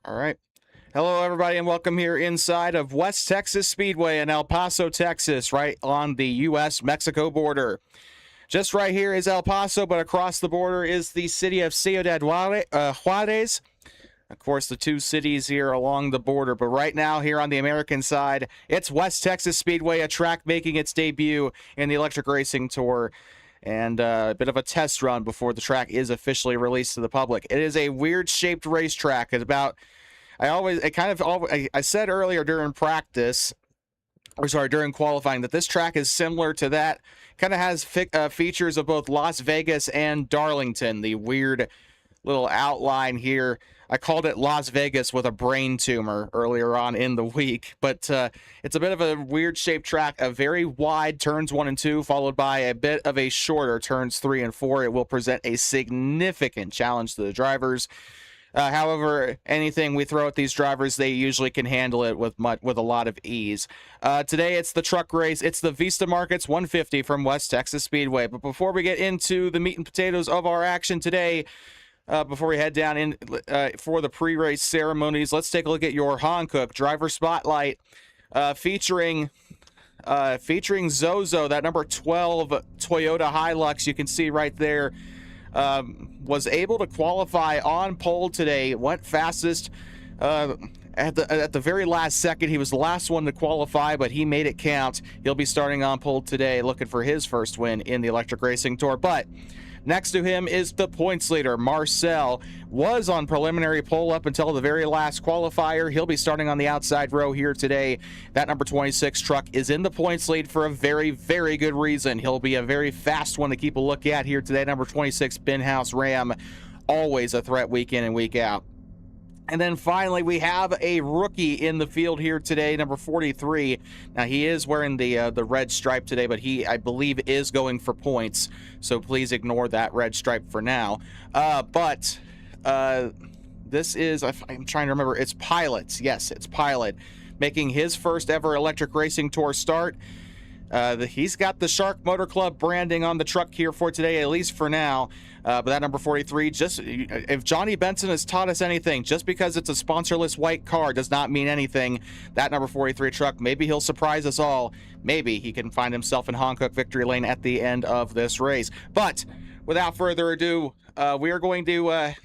All right. Hello, everybody, and welcome here inside of West Texas Speedway in El Paso, Texas, right on the U.S.-Mexico border. Just right here is El Paso, but across the border is the city of Ciudad Juarez. Of course, the two cities here along the border. But right now, here on the American side, it's West Texas Speedway, a track making its debut in the Electric Racing Tour. And a bit of a test run before the track is officially released to the public. It is a weird-shaped racetrack. It's about... I said earlier during practice, during qualifying, that this track is similar to that. Kind of has features of both Las Vegas and Darlington. The weird little outline here. I called it Las Vegas with a brain tumor earlier on in the week, but it's a bit of a weird-shaped track. A very wide turns 1 and 2, followed by a bit of a shorter turns 3 and 4. It will present a significant challenge to the drivers. However, anything we throw at these drivers, they usually can handle it with a lot of ease. Today, it's the truck race. It's the Vista Markets 150 from West Texas Speedway. But before we get into the meat and potatoes of our action today, before we head down in for the pre-race ceremonies, let's take a look at your Hankook driver spotlight, featuring Zozo, that number 12 Toyota Hilux. You can see right there. Was able to qualify on pole today, went fastest at the very last second. He was the last one to qualify, but he made it count. He'll be starting on pole today, looking for his first win in the Electric Racing Tour. But next to him is the points leader, Marcel. Was on preliminary pole up until the very last qualifier. He'll be starting on the outside row here today. That number 26 truck is in the points lead for a very, very good reason. He'll be a very fast one to keep a look at here today. Number 26, Bin House Ram. Always a threat week in and week out. And then finally, we have a rookie in the field here today, number 43. Now, he is wearing the red stripe today, but he, I believe, is going for points. So please ignore that red stripe for now. This is, I'm trying to remember, it's Pilot. Yes, it's Pilot, making his first ever Electric Racing Tour start. He's got the Shark Motor Club branding on the truck here for today, at least for now. But that number 43, if Johnny Benson has taught us anything, just because it's a sponsorless white car does not mean anything. That number 43 truck, maybe he'll surprise us all. Maybe he can find himself in Hankook victory lane at the end of this race. But without further ado, we are going to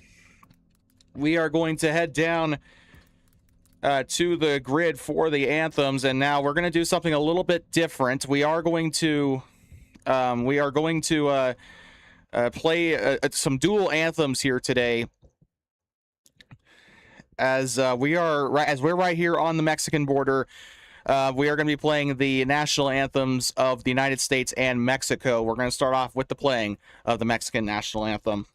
head down to the grid for the anthems, and now we're going to do something a little bit different. We are going to play some dual anthems here today, as we're right here on the Mexican border. We are going to be playing the national anthems of the United States and Mexico. We're going to start off with the playing of the Mexican national anthem.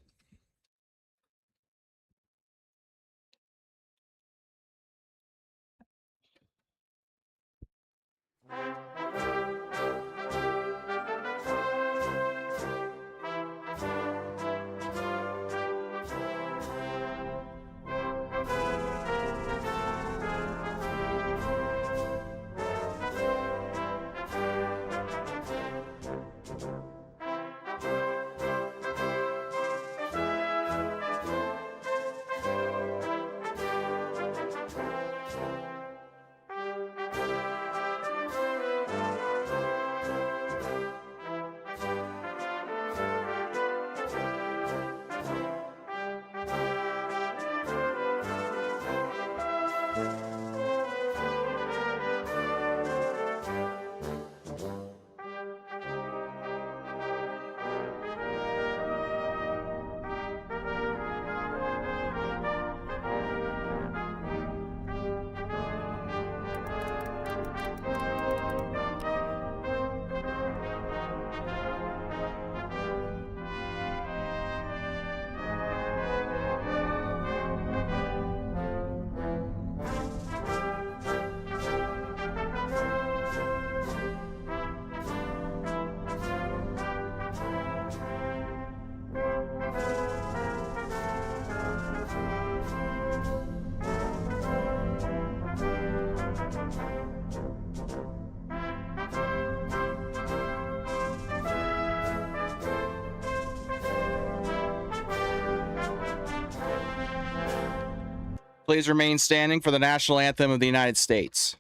Please remain standing for the national anthem of the United States.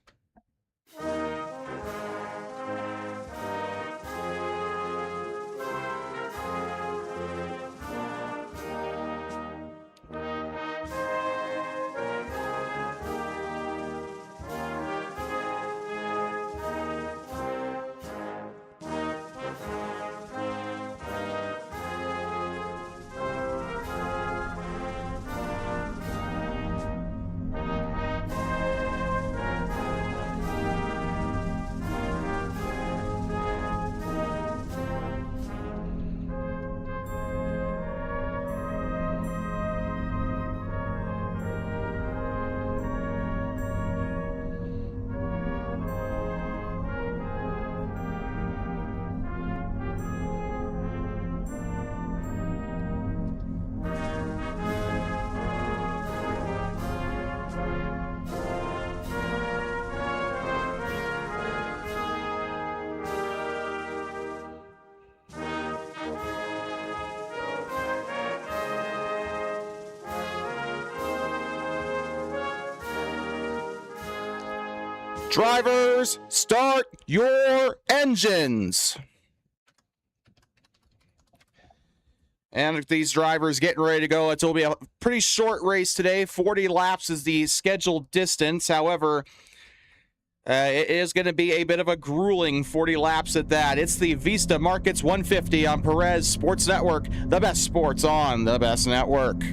Drivers, start your engines. And these drivers getting ready to go. It will be a pretty short race today. 40 laps is the scheduled distance. However, it is going to be a bit of a grueling 40 laps at that. It's the Vista Markets 150 on Perez Sports Network. The best sports on the best network.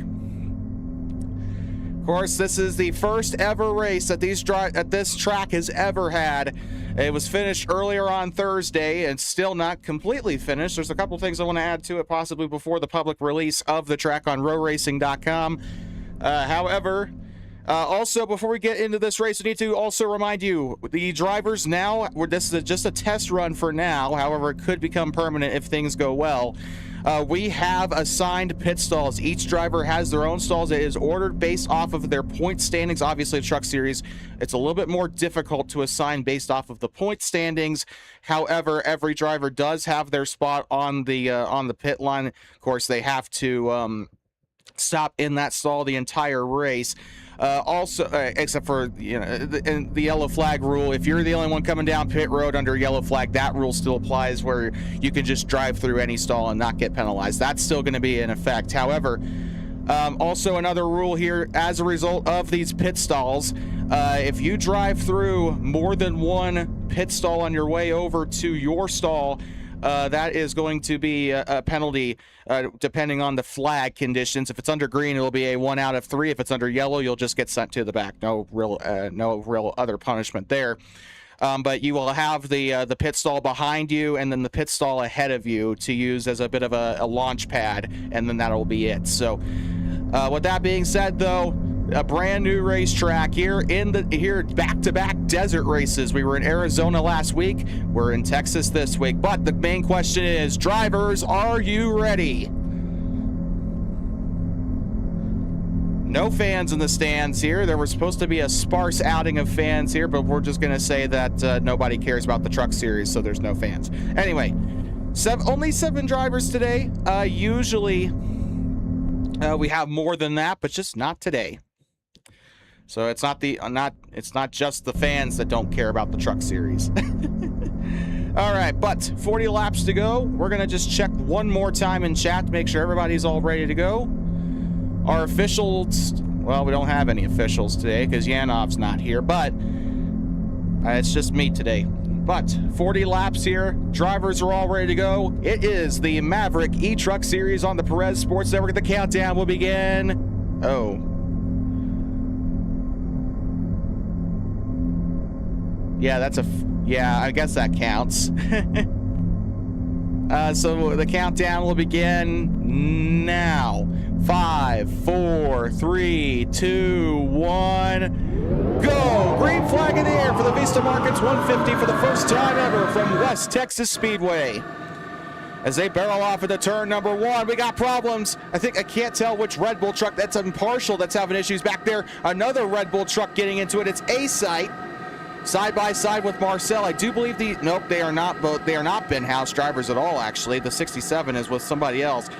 Of course, this is the first ever race that this track has ever had. It was finished earlier on Thursday and still not completely finished. There's a couple things I want to add to it, possibly before the public release of the track on rowracing.com. However, also, before we get into this race, I need to also remind you, the drivers now, this is just a test run for now. However, it could become permanent if things go well. We have assigned pit stalls. Each driver has their own stalls. It is ordered based off of their point standings. Obviously, the Truck Series, it's a little bit more difficult to assign based off of the point standings. However, every driver does have their spot on the pit line. Of course, they have to stop in that stall the entire race. Also, except for the yellow flag rule, if you're the only one coming down pit road under yellow flag, that rule still applies, where you can just drive through any stall and not get penalized. That's still going to be in effect. However, also another rule here, as a result of these pit stalls, if you drive through more than one pit stall on your way over to your stall, that is going to be a penalty depending on the flag conditions. If it's under green, it'll be a 1 out of 3. If it's under yellow, you'll just get sent to the back. No real other punishment there. But you will have the pit stall behind you and then the pit stall ahead of you to use as a bit of a launch pad, and then that'll be it. So with that being said, though, a brand new racetrack here back-to-back desert races. We were in Arizona last week. We're in Texas this week. But the main question is, drivers, are you ready? No fans in the stands here. There was supposed to be a sparse outing of fans here, but we're just going to say that nobody cares about the Truck Series, so there's no fans. Anyway, only 7 drivers today. Usually we have more than that, but just not today. So it's not just the fans that don't care about the Truck Series. All right, but 40 laps to go. We're going to just check one more time in chat to make sure everybody's all ready to go. Our officials, well, we don't have any officials today because Yanov's not here, but it's just me today. But 40 laps here. Drivers are all ready to go. It is the Maverik E-Truck Series on the Perez Sports Network. The countdown will begin. Oh. Yeah, I guess that counts. So the countdown will begin now. 5, 4, 3, 2, 1, go! Green flag in the air for the Vista Markets 150 for the first time ever from West Texas Speedway. As they barrel off into turn number 1, we got problems. I can't tell which Red Bull truck. That's Impartial that's having issues back there. Another Red Bull truck getting into it. It's A-Site. Side by side with Marcel. I do believe nope, they are not Ben House drivers at all, actually. The 67 is with somebody else.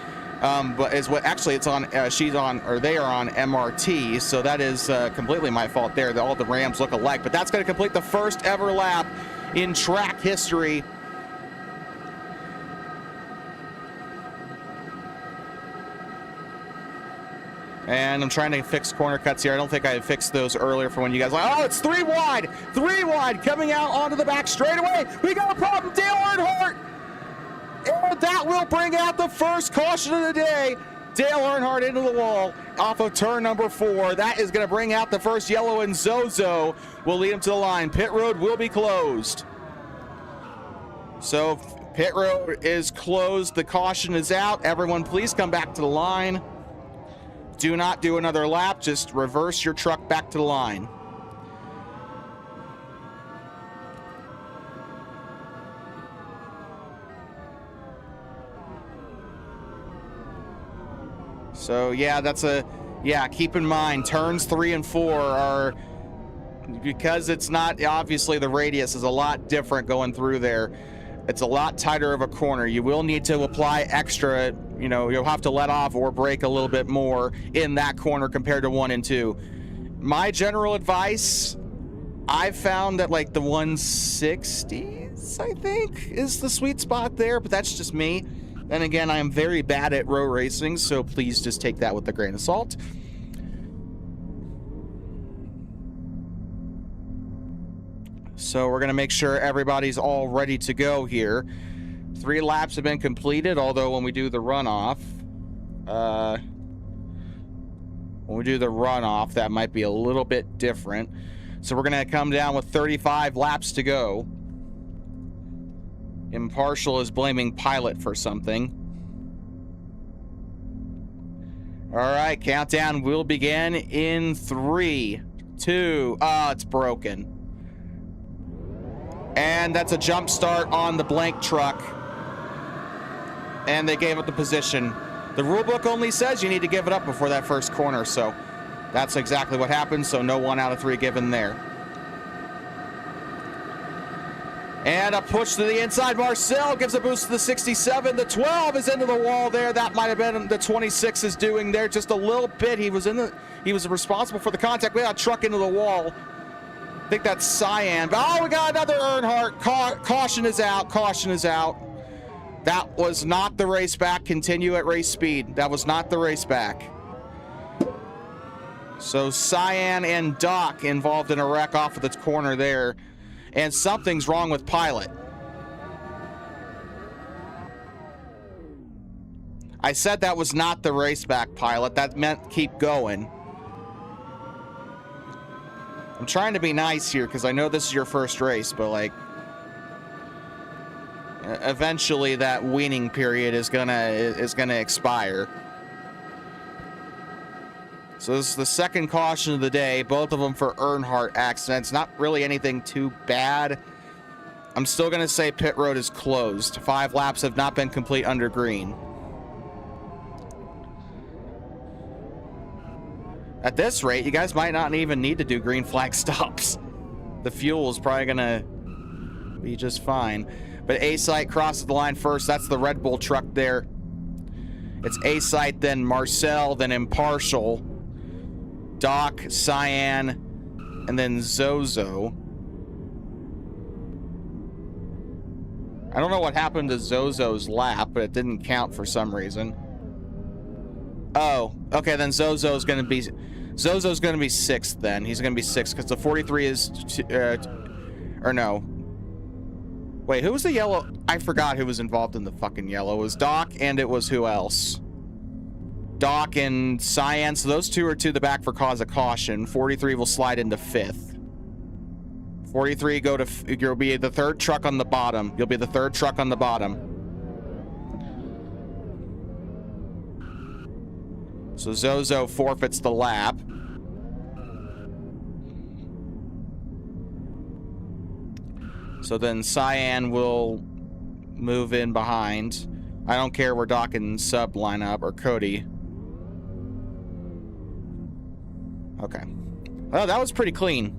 But is what actually it's on. She's on, or they are on MRT. So that is completely my fault there. All the Rams look alike. But that's going to complete the first ever lap in track history. And I'm trying to fix corner cuts here. I don't think I fixed those earlier for when you guys like, oh, it's 3 wide coming out onto the back straightaway. We got a problem, Dale Earnhardt. And that will bring out the first caution of the day. Dale Earnhardt into the wall off of turn number 4. That is going to bring out the first yellow, and Zozo will lead him to the line. Pit road will be closed. So pit road is closed. The caution is out. Everyone, please come back to the line. Do not do another lap. Just reverse your truck back to the line. So yeah, keep in mind, turns 3 and 4 are, because it's not, obviously the radius is a lot different going through there. It's a lot tighter of a corner. You will need to apply extra, you'll have to let off or brake a little bit more in that corner compared to 1 and 2. My general advice, I've found that like the 160s, I think, is the sweet spot there, but that's just me. Then again, I am very bad at road racing, so please just take that with a grain of salt. So we're going to make sure everybody's all ready to go here. 3 laps have been completed, although when we do the runoff, that might be a little bit different. So we're going to come down with 35 laps to go. Impartial is blaming Pilot for something. All right, countdown will begin in 3, 2, it's broken. And that's a jump start on the blank truck. And they gave up the position. The rule book only says you need to give it up before that first corner, so that's exactly what happened, so no 1 out of 3 given there. And a push to the inside. Marcel gives a boost to the 67. The 12 is into the wall there. That might have been the 26 is doing there just a little bit. He was responsible for the contact. We got a truck into the wall. I think that's Cyan. But oh, we got another Earnhardt. Caution is out. Caution is out. That was not the race back. Continue at race speed. That was not the race back. So Cyan and Doc involved in a wreck off of the corner there. And something's wrong with Pilot. I said that was not the race back, Pilot. That meant keep going. I'm trying to be nice here because I know this is your first race, but like, eventually that weaning period is gonna expire. So this is the second caution of the day, both of them for Earnhardt accidents. Not really anything too bad. I'm still gonna say pit road is closed. 5 laps have not been complete under green. At this rate, you guys might not even need to do green flag stops. The fuel is probably gonna be just fine. But A-Site crosses the line first. That's the Red Bull truck there. It's A-Site, then Marcel, then Impartial, Doc, Cyan, and then Zozo. I don't know what happened to Zozo's lap, but it didn't count for some reason. Oh, okay, then Zozo's gonna be 6th then. He's gonna be 6th because the 43 is, or no. Wait, who was the yellow? I forgot who was involved in the fucking yellow. It was Doc and it was who else? Doc and Cyan, so those two are to the back for cause of caution. 43 will slide into 5th. 43 you'll be the 3rd truck on the bottom. You'll be the 3rd truck on the bottom. So Zozo forfeits the lap. So then Cyan will move in behind. I don't care where Doc and Sub line up, or Cody. Okay. Oh, that was pretty clean.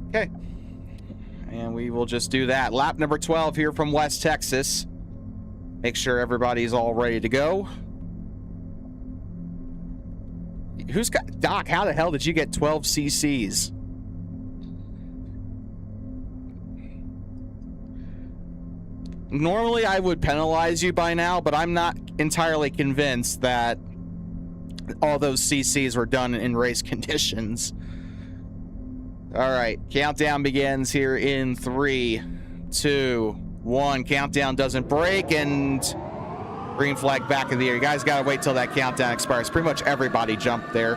Okay. And we will just do that. Lap number 12 here from West Texas. Make sure everybody's all ready to go. Who's got... Doc, how the hell did you get 12 CCs? Normally, I would penalize you by now, but I'm not entirely convinced that all those CCs were done in race conditions. All right, countdown begins here in 3, 2, 1. Countdown doesn't break, and green flag back in the air. You guys got to wait till that countdown expires. Pretty much everybody jumped there.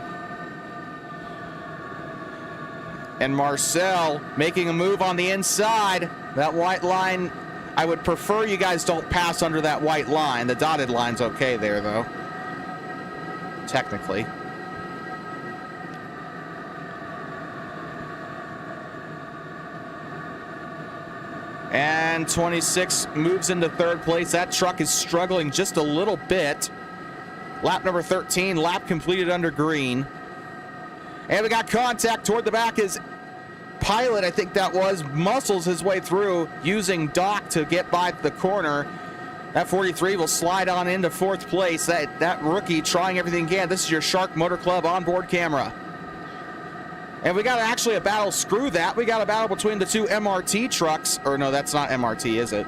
And Marcel making a move on the inside. That white line, I would prefer you guys don't pass under that white line. The dotted line's okay there, though. Technically. And 26 moves into third place. That truck is struggling just a little bit. Lap number 13, lap completed under green. And we got contact toward the back as Pilot, I think that was, muscles his way through using Doc to get by the corner. That 43 will slide on into fourth place. That rookie trying everything he can. This is your Shark Motor Club onboard camera. And we got actually a battle, screw that. We got a battle between the two MRT trucks. Or no, that's not MRT, is it?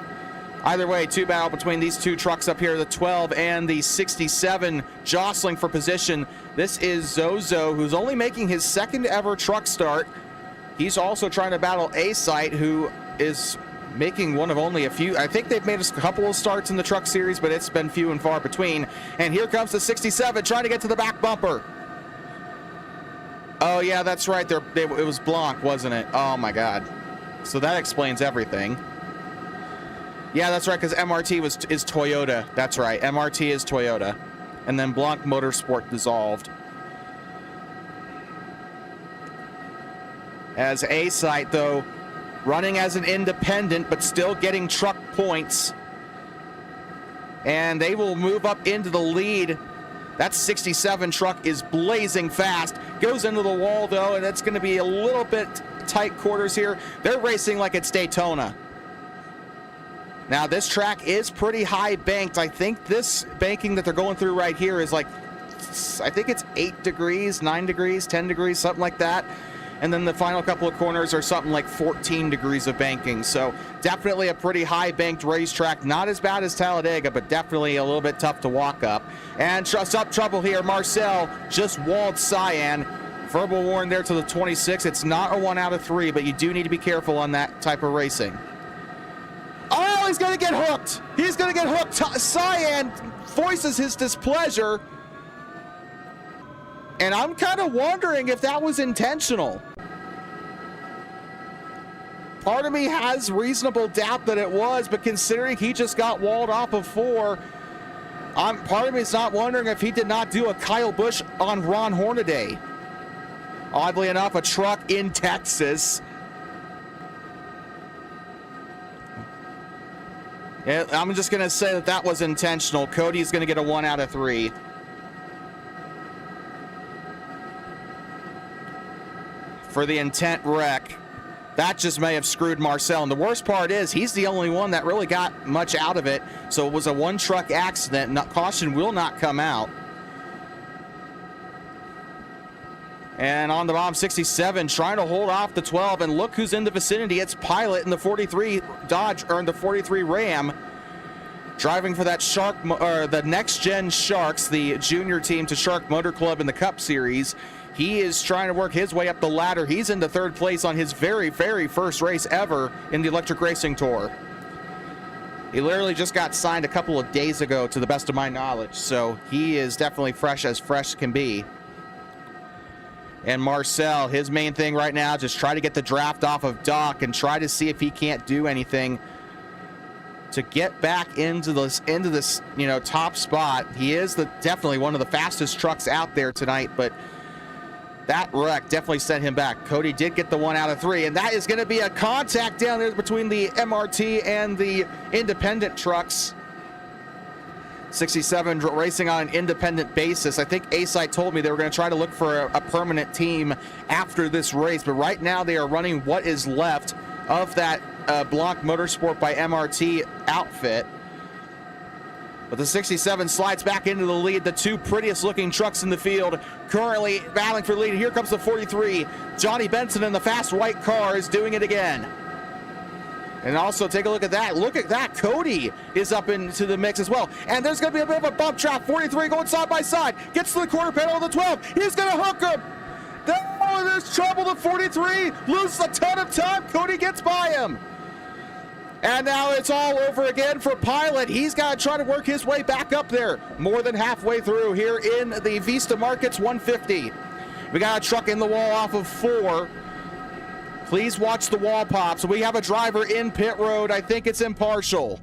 Either way, two battle between these two trucks up here, the 12 and the 67, jostling for position. This is Zozo, who's only making his second ever truck start. He's also trying to battle A-Site, who is making one of only a few. I think they've made a couple of starts in the truck series, but it's been few and far between. And here comes the 67, trying to get to the back bumper. Oh, yeah, that's right. It was Blanc, wasn't it? Oh, my God. So that explains everything. Yeah, that's right, because MRT is Toyota. That's right. MRT is Toyota. And then Blanc Motorsport dissolved. As A-Site, though, running as an independent, but still getting truck points. And they will move up into the lead. That 67 truck is blazing fast. Goes into the wall, though, and it's going to be a little bit tight quarters here. They're racing like it's Daytona. Now, this track is pretty high banked. I think this banking that they're going through right here is like, I think it's 8 degrees, 9 degrees, 10 degrees, something like that. And then the final couple of corners are something like 14 degrees of banking. So definitely a pretty high banked racetrack. Not as bad as Talladega, but definitely a little bit tough to walk up. And trust up trouble here. Marcel just walled Cyan. Verbal warn there to the 26. It's not a 1 out of 3, but you do need to be careful on that type of racing. Oh, he's going to get hooked. He's going to get hooked. Cyan voices his displeasure. And I'm kind of wondering if that was intentional. Part of me has reasonable doubt that it was, but considering he just got walled off of 4, part of me is not wondering if he did not do a Kyle Busch on Ron Hornaday. Oddly enough, a truck in Texas. Yeah, I'm just going to say that was intentional. Cody's going to get a 1 out of 3. For the intent wreck. That just may have screwed Marcel. And the worst part is he's the only one that really got much out of it. So it was a 1-truck accident. Caution will not come out. And on the bomb, 67 trying to hold off the 12. And look who's in the vicinity. It's Pilot in the 43 Dodge, or in the 43 Ram. Driving for that Shark, or the Next Gen Sharks, the junior team to Shark Motor Club in the Cup Series. He is trying to work his way up the ladder. He's into third place on his very, very first race ever in the Electric Racing Tour. He literally just got signed a couple of days ago, to the best of my knowledge. So he is definitely fresh as fresh can be. And Marcel, his main thing right now, just try to get the draft off of Doc and try to see if he can't do anything to get back into this, top spot. He is definitely one of the fastest trucks out there tonight, but that wreck definitely sent him back. Cody did get the 1 out of 3, and that is going to be a contact down there between the MRT and the independent trucks. 67 racing on an independent basis. I think A-Site told me they were going to try to look for a permanent team after this race, but right now they are running what is left of that Blanc Motorsport by MRT outfit. But the 67 slides back into the lead, the two prettiest looking trucks in the field currently battling for the lead. Here comes the 43. Johnny Benson in the fast white car is doing it again. And also take a look at that. Look at that. Cody is up into the mix as well. And there's going to be a bit of a bump trap. 43 going side by side. Gets to the quarter panel of the 12. He's going to hook him. Oh, there's trouble. The 43 loses a ton of time. Cody gets by him. And now it's all over again for Pilot. He's got to try to work his way back up there. More than halfway through here in the Vista Markets 150. We got a truck in the wall off of 4. Please watch the wall pops. We have a driver in pit road. I think it's Impartial.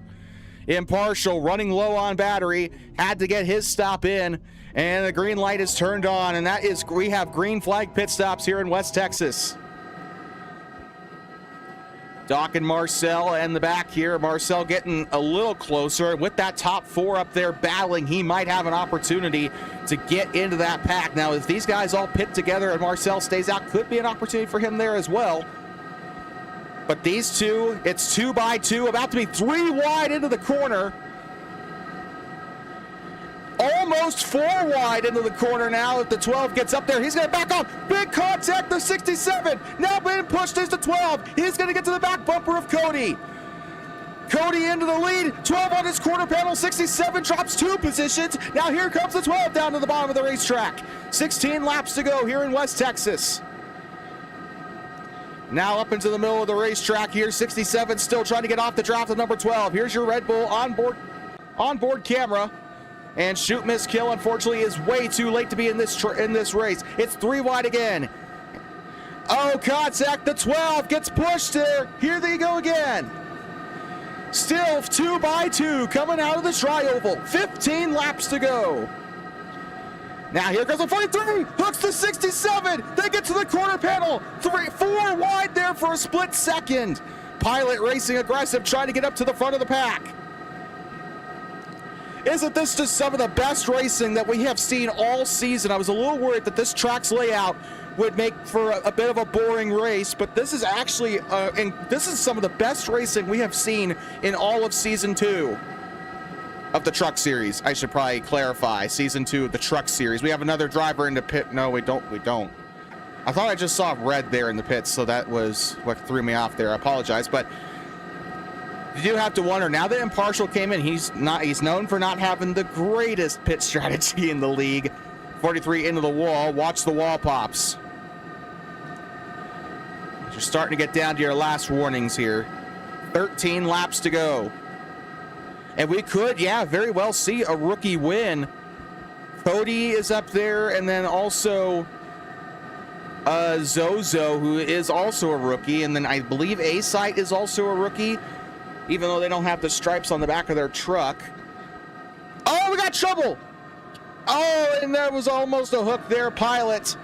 Impartial running low on battery. Had to get his stop in. And the green light is turned on. And that is, we have green flag pit stops here in West Texas. Doc and Marcel in the back here. Marcel getting a little closer. With that top 4 up there battling, he might have an opportunity to get into that pack. Now, if these guys all pit together and Marcel stays out, could be an opportunity for him there as well. But these two, it's 2 by 2, about to be 3 wide into the corner. Almost 4 wide into the corner now. If the 12 gets up there, he's going to back off. Big contact, the 67. Now being pushed is the 12. He's going to get to the back bumper of Cody. Cody into the lead. 12 on his quarter panel. 67 drops 2 positions. Now here comes the 12 down to the bottom of the racetrack. 16 laps to go here in West Texas. Now up into the middle of the racetrack here. 67 still trying to get off the draft of number 12. Here's your Red Bull onboard camera. And shoot, miss, kill, unfortunately, is way too late to be in this race. It's 3 wide again. Oh, contact, the 12 gets pushed there. Here they go again. Still 2 by 2 coming out of the tri-oval. 15 laps to go. Now here goes the 43, hooks the 67. They get to the quarter panel. 4 wide there for a split second. Pilot racing aggressive, trying to get up to the front of the pack. Isn't this just some of the best racing that we have seen all season? I was a little worried that this track's layout would make for a bit of a boring race, but this is actually, this is some of the best racing we have seen in all of Season 2 of the Truck Series. I should probably clarify, Season 2 of the Truck Series. We have another driver in the pit. No, we don't. I thought I just saw red there in the pits, so that was what threw me off there. I apologize, but you do have to wonder, now that Impartial came in, he's known for not having the greatest pit strategy in the league. 43 into the wall. Watch the wall pops. You're starting to get down to your last warnings here. 13 laps to go. And we could, yeah, very well see a rookie win. Cody is up there, and then also Zozo, who is also a rookie, and then I believe A-Site is also a rookie, even though they don't have the stripes on the back of their truck. Oh, we got trouble! Oh, and that was almost a hook there. Pilot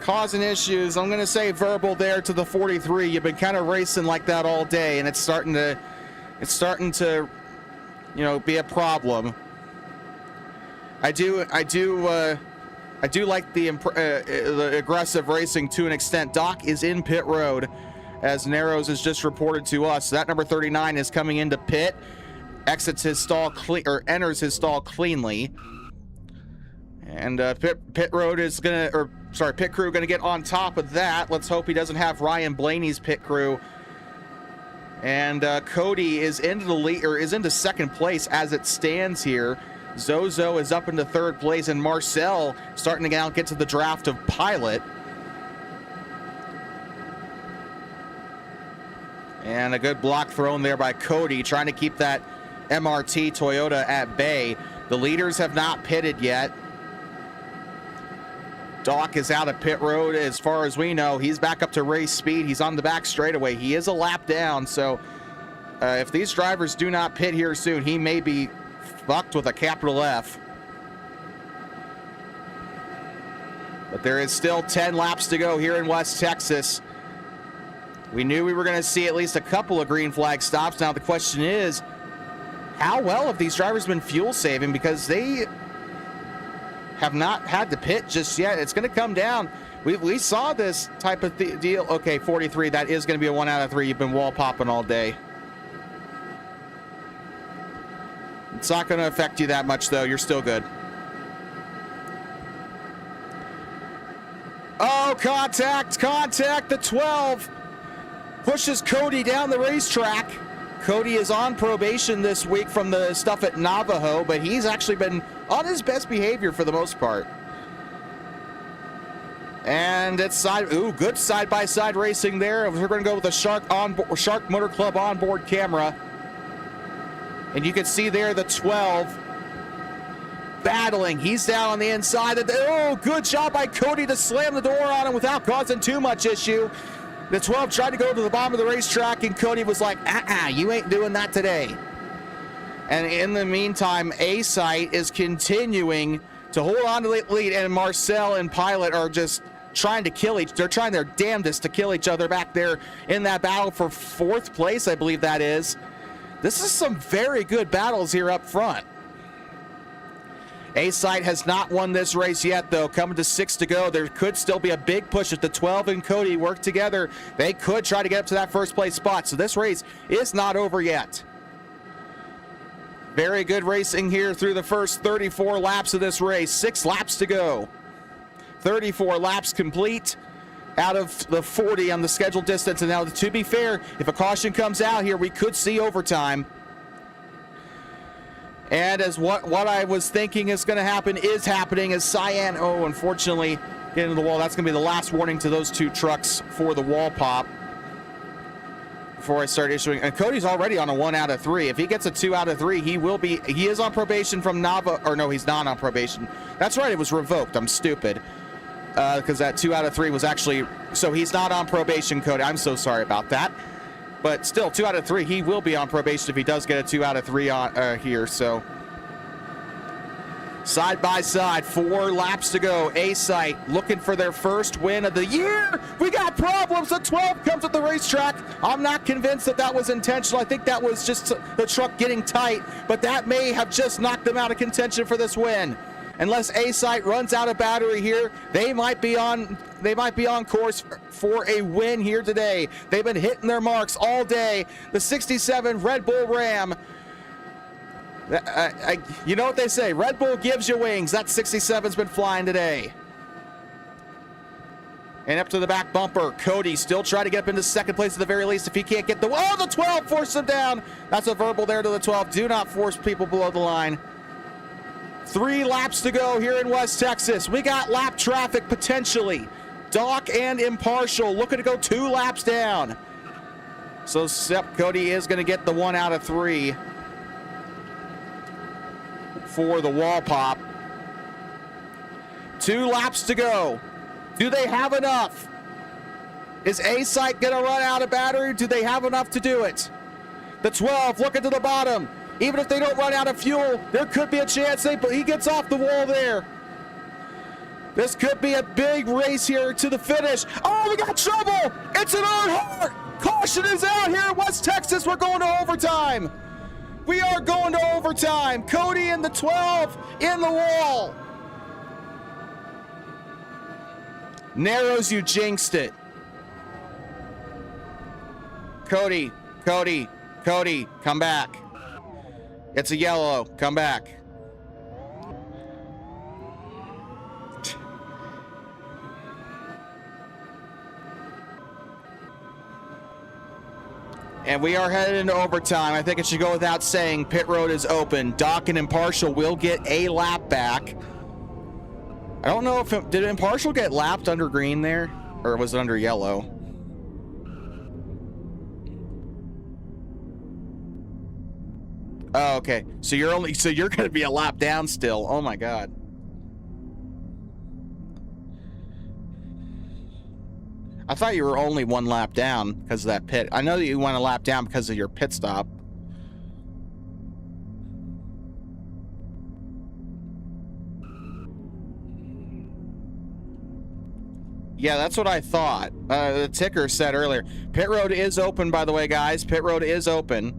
causing issues. I'm going to say verbal there to the 43. You've been kind of racing like that all day, and it's starting to, you know, be a problem. I do like the aggressive racing to an extent. Doc is in pit road, as Narrows has just reported to us. That number 39 is coming into pit, exits his stall enters his stall cleanly, and pit crew gonna get on top of that. Let's hope he doesn't have Ryan Blaney's pit crew. And Cody is into the lead, or is into second place as it stands here. Zozo is up into third place, and Marcel starting to get to the draft of Pilot. And a good block thrown there by Cody, trying to keep that MRT Toyota at bay. The leaders have not pitted yet. Doc is out of pit road as far as we know. He's back up to race speed. He's on the back straightaway. He is a lap down, so if these drivers do not pit here soon, he may be fucked with a capital F. But there is still 10 laps to go here in West Texas. We knew we were going to see at least a couple of green flag stops. Now the question is, how well have these drivers been fuel saving, because they have not had to pit just yet. It's going to come down. We saw this type of deal. Okay, 43. That is going to be a 1 out of 3. You've been wall popping all day. It's not going to affect you that much, though. You're still good. Oh, contact, contact. The 12 pushes Cody down the racetrack. Cody is on probation this week from the stuff at Navajo, but he's actually been on his best behavior for the most part. And it's good side-by-side racing there. We're going to go with the Shark Motor Club onboard camera. And you can see there the 12 battling. He's down on the inside. Oh, good job by Cody to slam the door on him without causing too much issue. The 12 tried to go to the bottom of the racetrack, and Cody was like, you ain't doing that today. And in the meantime, A-Site is continuing to hold on to the lead, and Marcel and Pilot are just trying to they're trying their damnedest to kill each other back there in that battle for 4th place, I believe that is. This is some very good battles here up front. A-Site has not won this race yet, though. Coming to 6 to go. There could still be a big push if the 12 and Cody work together. They could try to get up to that 1st place spot. So this race is not over yet. Very good racing here through the first 34 laps of this race. 6 laps to go. 34 laps complete out of the 40 on the scheduled distance. And now, to be fair, if a caution comes out here, we could see overtime. And as what I was thinking is going to happen is happening, as Cyan, unfortunately, get into the wall. That's going to be the last warning to those 2 trucks for the wall pop before I start issuing. And Cody's already on a 1 out of 3. If he gets a 2 out of 3, he is on probation from Nava, or no, he's not on probation. That's right, it was revoked. I'm stupid. Because that 2 out of 3 was actually, so he's not on probation, Cody. I'm so sorry about that. But still, 2 out of 3, he will be on probation if he does get a 2 out of 3 on here. So side by side, 4 laps to go. A-Site looking for their first win of the year. We got problems. The 12 comes at the racetrack. I'm not convinced that was intentional. I think that was just the truck getting tight, but that may have just knocked them out of contention for this win. Unless A-Site runs out of battery here, they might be on course for a win here today. They've been hitting their marks all day. The 67 Red Bull Ram. You know what they say, Red Bull gives you wings. That 67's been flying today. And up to the back bumper, Cody still trying to get up into 2nd place at the very least if he can't get the 12 forced him down. That's a verbal there to the 12. Do not force people below the line. 3 laps to go here in West Texas. We got lap traffic potentially. Doc and Impartial looking to go 2 laps down. So Cody is going to get the 1 out of 3 for the wall pop. 2 laps to go. Do they have enough? Is A-Site going to run out of battery? Do they have enough to do it? The 12 looking to the bottom. Even if they don't run out of fuel, there could be a chance he gets off the wall there. This could be a big race here to the finish. Oh, we got trouble. It's an Earnhardt. Caution is out here in West Texas. We're going to overtime. We are going to overtime. Cody and the 12 in the wall. Narrows, you jinxed it. Cody, come back. It's a yellow. Come back. And we are headed into overtime. I think it should go without saying. Pit road is open. Doc and Impartial will get a lap back. I don't know if did Impartial get lapped under green there, or was it under yellow? Oh, okay. So you're going to be a lap down still. Oh my God. I thought you were only 1 lap down because of that pit. I know that you went a lap down because of your pit stop. Yeah, that's what I thought. The ticker said earlier. Pit road is open, by the way, guys. Pit road is open.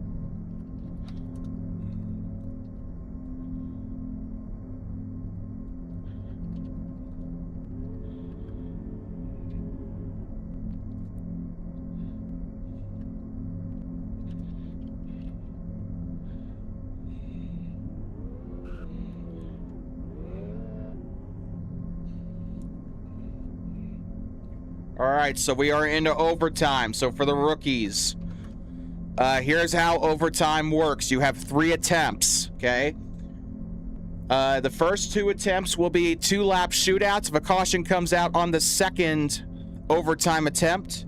All right, so we are into overtime. So for the rookies, here's how overtime works. You have 3 attempts, okay? The first 2 attempts will be 2-lap shootouts. If a caution comes out on the second overtime attempt,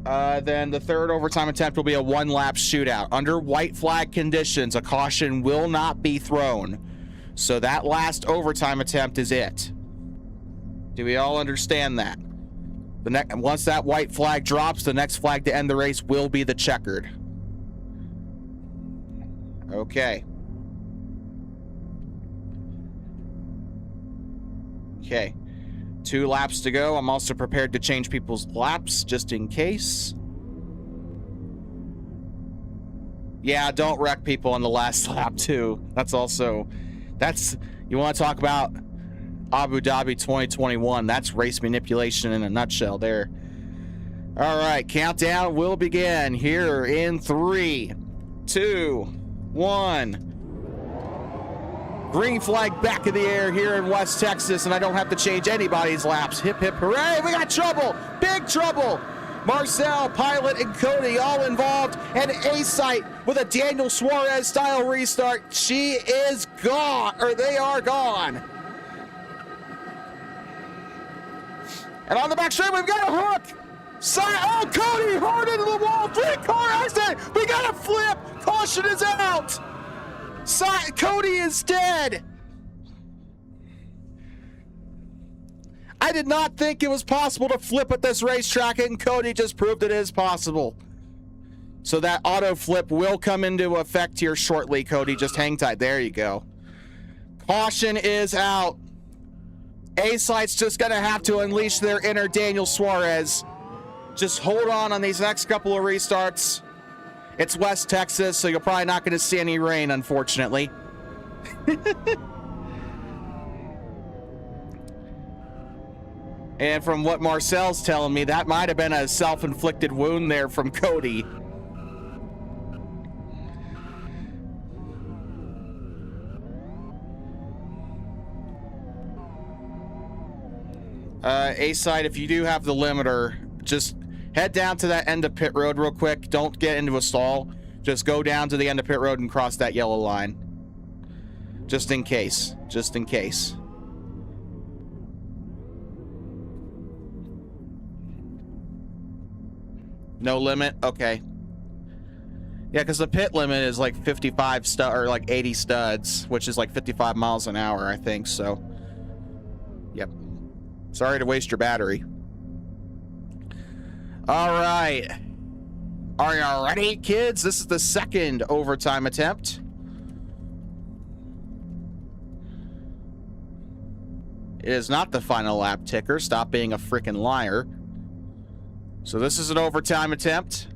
then the third overtime attempt will be a 1-lap shootout. Under white flag conditions, a caution will not be thrown. So that last overtime attempt is it. Do we all understand that? Once that white flag drops, the next flag to end the race will be the checkered. Okay. Okay. 2 laps to go. I'm also prepared to change people's laps just in case. Yeah, don't wreck people on the last lap too. You want to talk about Abu Dhabi 2021. That's race manipulation in a nutshell there. All right, countdown will begin here in 3, 2, 1. Green flag back in the air here in West Texas, and I don't have to change anybody's laps. Hip, hip, hooray. We got trouble. Big trouble. Marcel, Pilot, and Cody all involved. And A-Site with a Daniel Suarez-style restart. She is gone, or they are gone. And on the back straight, we've got a hook. Oh, Cody hard into the wall. 3-car accident. We got a flip. Caution is out. Cody is dead. I did not think it was possible to flip at this racetrack, and Cody just proved it is possible. So that auto flip will come into effect here shortly, Cody. Just hang tight. There you go. Caution is out. A-Site's just going to have to unleash their inner Daniel Suarez. Just hold on these next couple of restarts. It's West Texas, so you're probably not going to see any rain, unfortunately. And from what Marcel's telling me, that might have been a self-inflicted wound there from Cody. A-Site, if you do have the limiter, just head down to that end of pit road real quick. Don't get into a stall. Just go down to the end of pit road and cross that yellow line. Just in case. Just in case. No limit? Okay. Yeah, because the pit limit is like 55 or like 80 studs, which is like 55 miles an hour, I think, so. Yep. Sorry to waste your battery. All right. Are you ready, kids? This is the second overtime attempt. It is not the final lap ticker. Stop being a freaking liar. So this is an overtime attempt.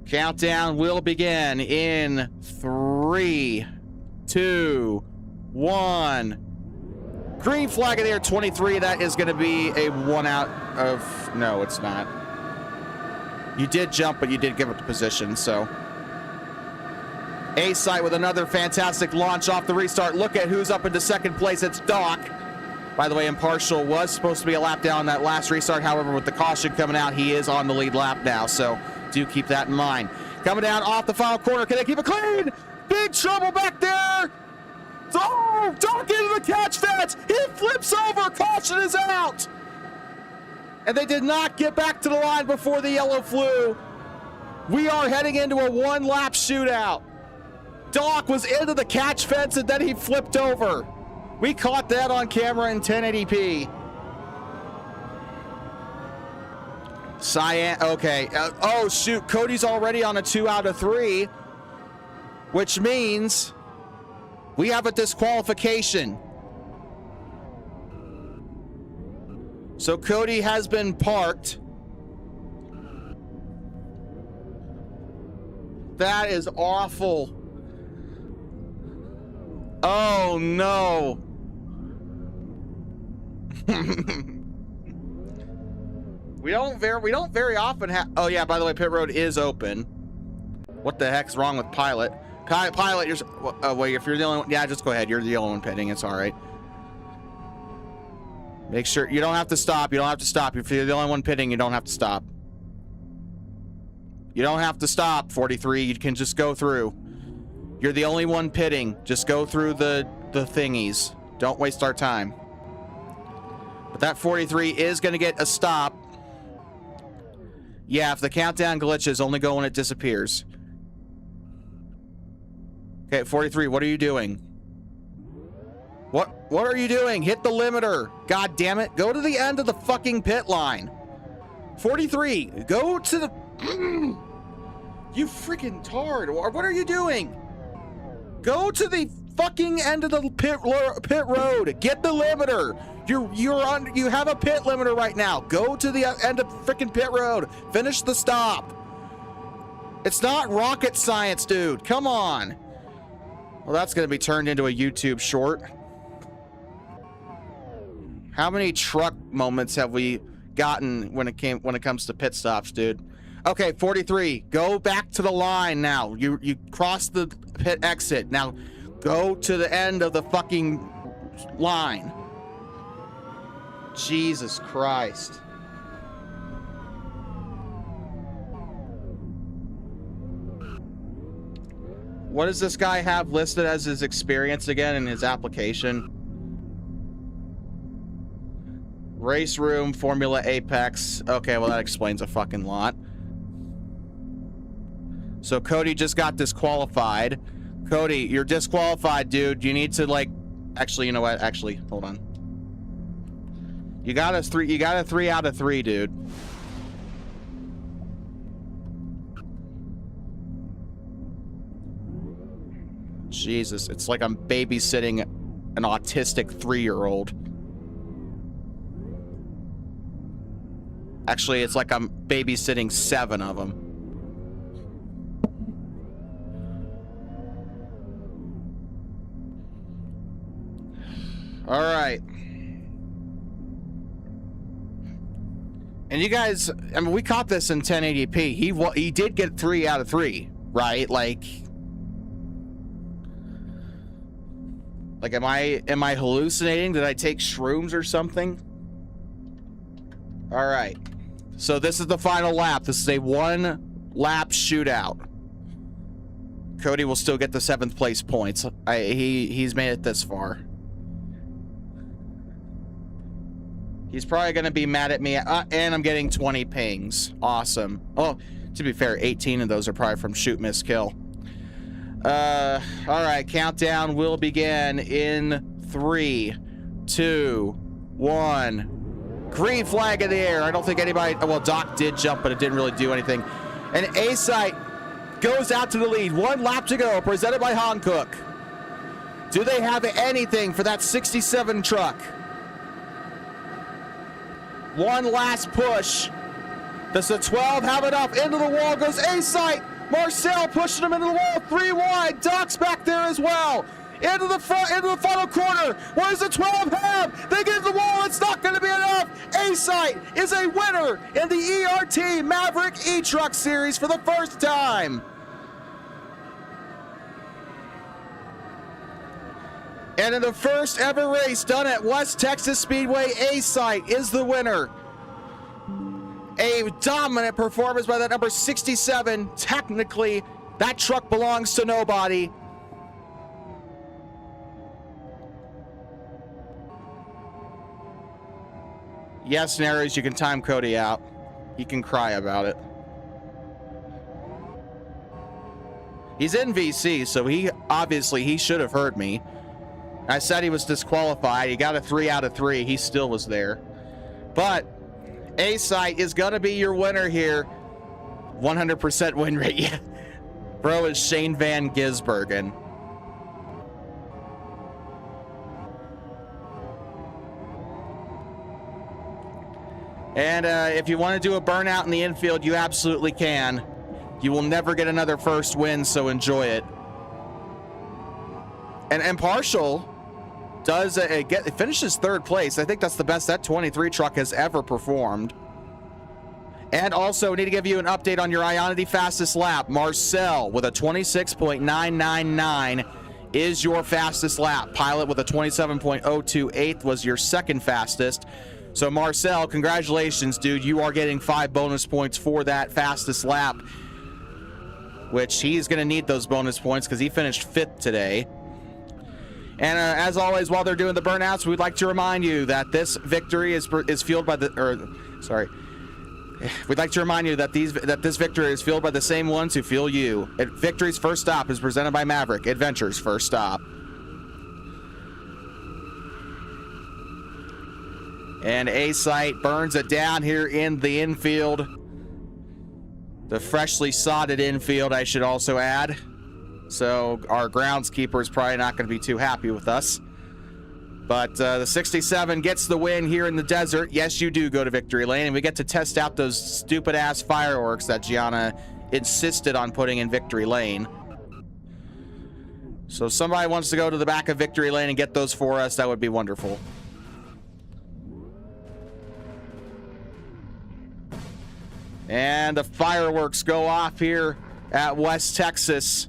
Countdown will begin in 3, 2, 1. Green flag in the air, 23. That is going to be a 1 out of... No, it's not. You did jump, but you did give up the position, so... A-Site with another fantastic launch off the restart. Look at who's up into second place. It's Doc. By the way, Impartial was supposed to be a lap down on that last restart. However, with the caution coming out, he is on the lead lap now, so do keep that in mind. Coming down off the final corner. Can they keep it clean? Big trouble back there. Oh, Doc into the catch fence. He flips over. Caution is out. And they did not get back to the line before the yellow flew. We are heading into a 1-lap shootout. Doc was into the catch fence and then he flipped over. We caught that on camera in 1080p. Cyan, okay. Oh, shoot. Cody's already on a 2 out of 3, which means we have a disqualification. So Cody has been parked. That is awful. Oh no. We don't very often have. Oh yeah, by the way, pit road is open. What the heck's wrong with Pilot? Pilot, you're wait, if you're the only one, yeah, just go ahead. You're the only one pitting. It's all right. Make sure you don't have to stop. You don't have to stop. If you're the only one pitting, you don't have to stop. You don't have to stop, 43. You can just go through. You're the only one pitting. Just go through the thingies. Don't waste our time. But that 43 is going to get a stop. Yeah, if the countdown glitches, only go when it disappears. Okay, 43, what are you doing? What are you doing? Hit the limiter. God damn it. Go to the end of the fucking pit line. 43, go to the... You freaking tard. What are you doing? Go to the fucking end of the pit road. Get the limiter. You have a pit limiter right now. Go to the end of freaking pit road. Finish the stop. It's not rocket science, dude. Come on. Well, that's going to be turned into a YouTube short. How many truck moments have we gotten when it comes to pit stops, dude? Okay, 43. Go back to the line now. You cross the pit exit. Now go to the end of the fucking line. Jesus Christ. What does this guy have listed as his experience again in his application? Race Room, Formula Apex. Okay, well that explains a fucking lot. So Cody just got disqualified. Cody, you're disqualified, dude. You need to like... Actually, you know what? Actually, hold on. You got a 3 out of 3, dude. Jesus, it's like I'm babysitting an autistic 3-year-old. Actually, it's like I'm babysitting 7 of them. All right. And you guys, I mean, we caught this in 1080p. He did get 3 out of 3, right? Like am I hallucinating? Did I take shrooms or something? All right. So this is the final lap. This is a 1-lap shootout. Cody will still get the 7th place points. He's made it this far. He's probably going to be mad at me. And I'm getting 20 pings. Awesome. Oh, to be fair, 18 of those are probably from shoot, miss, kill. All right. Countdown will begin in 3, 2, 1. Green flag in the air. I don't think anybody... Well, Doc did jump, but it didn't really do anything. And A-Site goes out to the lead. 1 lap to go, presented by Hankook. Do they have anything for that 67 truck? One last push. Does the 12 have enough? Into the wall goes A-Site. Marcel pushing him into the wall. 3 wide. Doc's back there as well. Into the front, into the final corner. What does the 12 have? They get to the wall. It's not going to be enough. A-Site is a winner in the ERT Maverik E-Truck Series for the first time. And in the first ever race done at West Texas Speedway, A-Site is the winner. A dominant performance by that number 67. Technically, that truck belongs to nobody. Yes, Nares, you can time Cody out. He can cry about it. He's in VC, so he should have heard me. I said he was disqualified. He got a 3 out of 3. He still was there. But A-Site is going to be your winner here. 100% win rate. Yeah. Bro is Shane Van Gisbergen. And if you want to do a burnout in the infield, you absolutely can. You will never get another first win, so enjoy it. And Impartial does finishes 3rd place. I think that's the best that 23 truck has ever performed. And also need to give you an update on your Ionity fastest lap. Marcel with a 26.999 is your fastest lap. Pilot with a 27.028 was your second fastest. So Marcel, congratulations, dude. You are getting 5 bonus points for that fastest lap, which he's going to need those bonus points because he finished 5th today. And as always, while they're doing the burnouts, we'd like to remind you that this victory is fueled by we'd like to remind you that this victory is fueled by the same ones who fuel you. Victory's First Stop is presented by Maverik, Adventure's First Stop. And A-Site burns it down here in the infield. The freshly sodded infield, I should also add. So our groundskeeper is probably not going to be too happy with us. But the 67 gets the win here in the desert. Yes, you do go to Victory Lane, and we get to test out those stupid-ass fireworks that Gianna insisted on putting in Victory Lane. So if somebody wants to go to the back of Victory Lane and get those for us, that would be wonderful. And the fireworks go off here at West Texas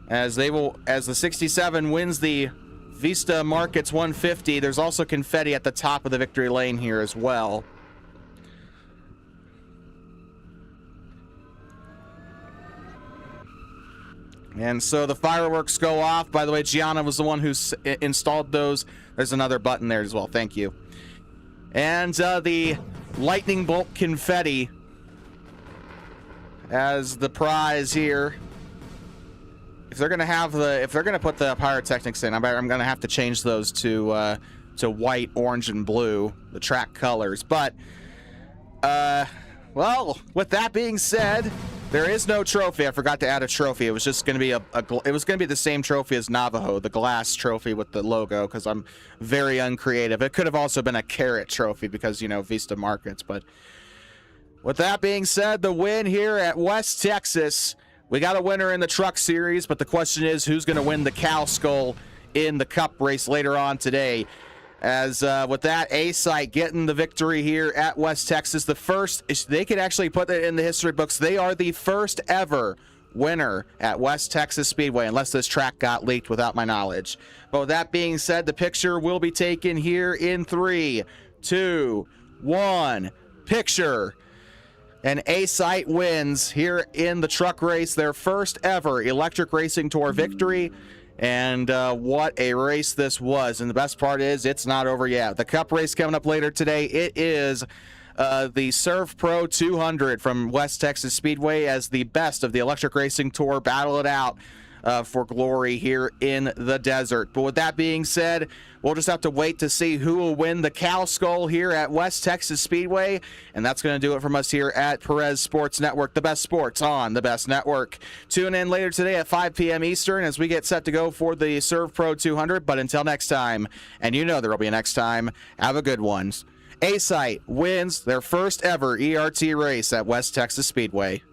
as the 67 wins the Vista Markets 150. There's also confetti at the top of the Victory Lane here as well. And so the fireworks go off. By the way, Gianna was the one who installed those. There's another button there as well. Thank you. And the lightning bolt confetti as the prize here. If they're gonna put the pyrotechnics in, I'm gonna have to change those to white, orange, and blue, the track colors. But well, with that being said, there is no trophy. I forgot to add a trophy. It was just gonna be it was gonna be the same trophy as Navajo, the glass trophy with the logo, because I'm very uncreative. It could have also been a carrot trophy because, you know, Vista Markets. But with that being said, the win here at West Texas. We got a winner in the truck series, but the question is who's going to win the cow skull in the cup race later on today. As with that, A-Site getting the victory here at West Texas. The first, they could actually put it in the history books. They are the first ever winner at West Texas Speedway, unless this track got leaked without my knowledge. But with that being said, the picture will be taken here in 3, 2, 1. Picture. And A-Site wins here in the truck race, their first ever Electric Racing Tour victory. And what a race this was. And the best part is it's not over yet. The cup race coming up later today, it is the Serve Pro 200 from West Texas Speedway as the best of the Electric Racing Tour battle it out for glory here in the desert. But with that being said, we'll just have to wait to see who will win the cow skull here at West Texas Speedway. And that's going to do it from us here at Perez Sports Network, the best sports on the best network. Tune in later today at 5 p.m. Eastern as we get set to go for the Serve Pro 200. But until next time, and you know there will be a next time, have a good one. A-Site wins their first ever ERT race at West Texas Speedway.